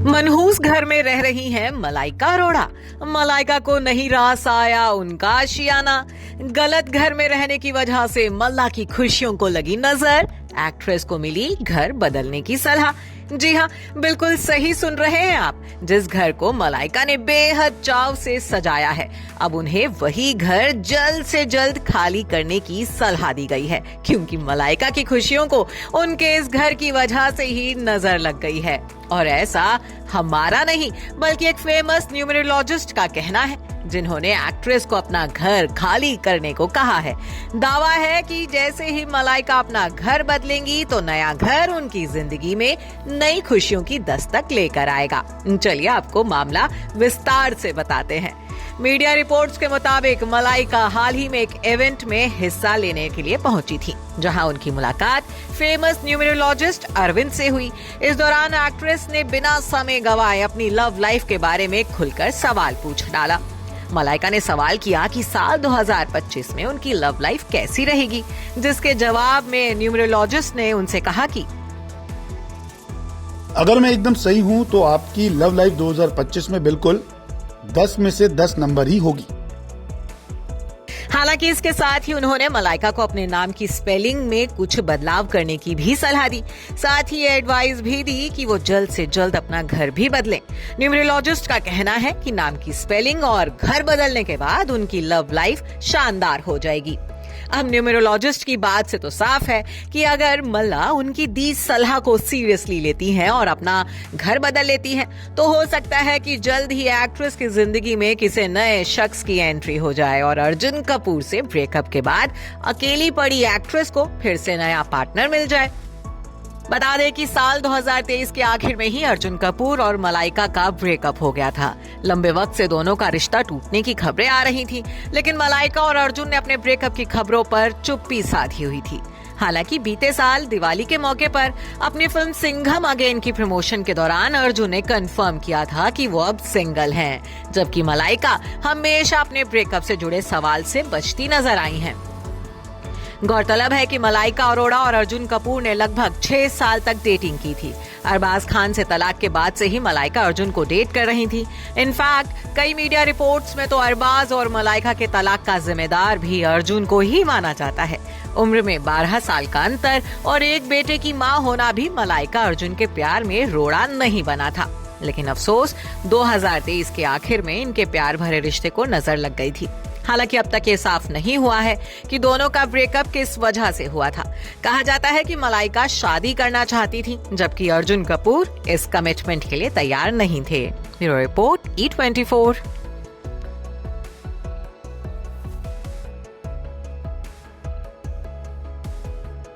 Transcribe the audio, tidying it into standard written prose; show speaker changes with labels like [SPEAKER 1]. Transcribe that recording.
[SPEAKER 1] मनहूस घर में रह रही हैं मलाइका अरोड़ा। मलाइका को नहीं रास आया उनका आशियाना। गलत घर में रहने की वजह से मल्ला की खुशियों को लगी नजर। एक्ट्रेस को मिली घर बदलने की सलाह। जी हाँ, बिल्कुल सही सुन रहे हैं आप। जिस घर को मलाइका ने बेहद चाव से सजाया है, अब उन्हें वही घर जल्द से जल्द खाली करने की सलाह दी गई है, क्योंकि मलाइका की खुशियों को उनके इस घर की वजह से ही नजर लग गई है। और ऐसा हमारा नहीं, बल्कि एक फेमस न्यूमरोलॉजिस्ट का कहना है, जिन्होंने एक्ट्रेस को अपना घर खाली करने को कहा है। दावा है कि जैसे ही मलाइका अपना घर बदलेंगी तो नया घर उनकी जिंदगी में नई खुशियों की दस्तक लेकर आएगा। चलिए आपको मामला विस्तार से बताते हैं। मीडिया रिपोर्ट्स के मुताबिक मलाइका हाल ही में एक इवेंट में हिस्सा लेने के लिए पहुंची थी, जहां उनकी मुलाकात फेमस न्यूमरोलॉजिस्ट अरविंद से हुई। इस दौरान एक्ट्रेस ने बिना समय गवाए अपनी लव लाइफ के बारे में खुलकर सवाल पूछ डाला। मलाइका ने सवाल किया कि साल 2025 में उनकी लव लाइफ कैसी रहेगी, जिसके जवाब में न्यूमरोलॉजिस्ट ने उनसे कहा कि
[SPEAKER 2] अगर मैं एकदम सही हूं तो आपकी लव लाइफ 2025 में बिल्कुल 10 में से 10 नंबर ही होगी।
[SPEAKER 1] हालांकि इसके साथ ही उन्होंने मलाइका को अपने नाम की स्पेलिंग में कुछ बदलाव करने की भी सलाह दी। साथ ही एडवाइस भी दी कि वो जल्द से जल्द अपना घर भी बदलें। न्यूमरोलॉजिस्ट का कहना है कि नाम की स्पेलिंग और घर बदलने के बाद उनकी लव लाइफ शानदार हो जाएगी। अब न्यूमरोलॉजिस्ट की बात से तो साफ है कि अगर मल्ला उनकी दी सलाह को सीरियसली लेती हैं और अपना घर बदल लेती हैं, तो हो सकता है कि जल्द ही एक्ट्रेस की जिंदगी में किसी नए शख्स की एंट्री हो जाए और अर्जुन कपूर से ब्रेकअप के बाद अकेली पड़ी एक्ट्रेस को फिर से नया पार्टनर मिल जाए। बता दें कि साल 2023 के आखिर में ही अर्जुन कपूर और मलाइका का ब्रेकअप हो गया था। लंबे वक्त से दोनों का रिश्ता टूटने की खबरें आ रही थी, लेकिन मलाइका और अर्जुन ने अपने ब्रेकअप की खबरों पर चुप्पी साधी हुई थी। हालांकि बीते साल दिवाली के मौके पर अपनी फिल्म सिंघम अगेन की प्रमोशन के दौरान अर्जुन ने कंफर्म किया था कि वो अब सिंगल हैं, जबकि मलाइका हमेशा अपने ब्रेकअप से जुड़े सवाल से बचती नजर आई हैं। गौरतलब है कि मलाइका अरोड़ा और अर्जुन कपूर ने लगभग 6 साल तक डेटिंग की थी। अरबाज खान से तलाक के बाद से ही मलाइका अर्जुन को डेट कर रही थी। इनफैक्ट कई मीडिया रिपोर्ट्स में तो अरबाज और मलाइका के तलाक का जिम्मेदार भी अर्जुन को ही माना जाता है। उम्र में 12 साल का अंतर और एक बेटे की मां होना भी मलाइका अर्जुन के प्यार में रोड़ा नहीं बना था। लेकिन अफसोस 2023 के आखिर में इनके प्यार भरे रिश्ते को नजर लग गई थी। हालांकि अब तक ये साफ नहीं हुआ है कि दोनों का ब्रेकअप किस वजह से हुआ था। कहा जाता है कि मलाइका शादी करना चाहती थी, जबकि अर्जुन कपूर इस कमिटमेंट के लिए तैयार नहीं थे। Bureau report E24।